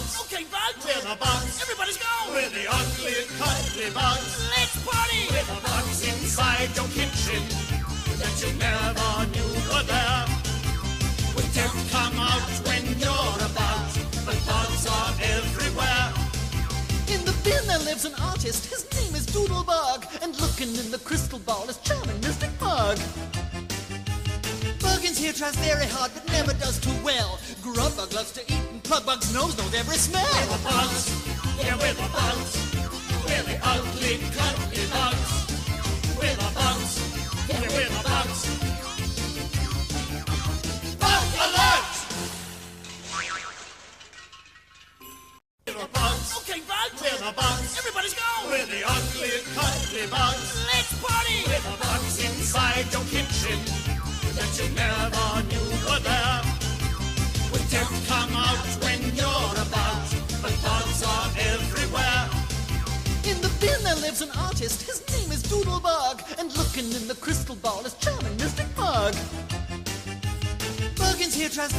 bugs. Okay, bugs. We're the bugs. Everybody's go. We're the ugly, cuddly bugs. Let's party. We're the bugs inside your kitchen that you never knew were there. We don't come out when you're about, but bugs are everywhere. In the bin there lives an artist, his name is Doodlebug, and looking in the crystal ball is charming Mystic Bug. Buggins here tries very hard but never does too well. Grubbug loves to eat and Plugbug's nose knows every smell. We're the bugs, yeah we're the bugs. We're the ugly, cuddly bugs. We're the bugs, yeah we're the bugs. Bug alert! We're the bugs. Okay, bugs. We're the bugs. Everybody's go. We're the ugly, cuddly bugs. Let's party. We're the bugs inside your kitchen that you never knew were there. We don't come out when you're about, but bugs are everywhere. In the bin there lives an artist, his name is Doodlebug, and looking in the crystal ball is charming Mystic Bug. Buggins here tries very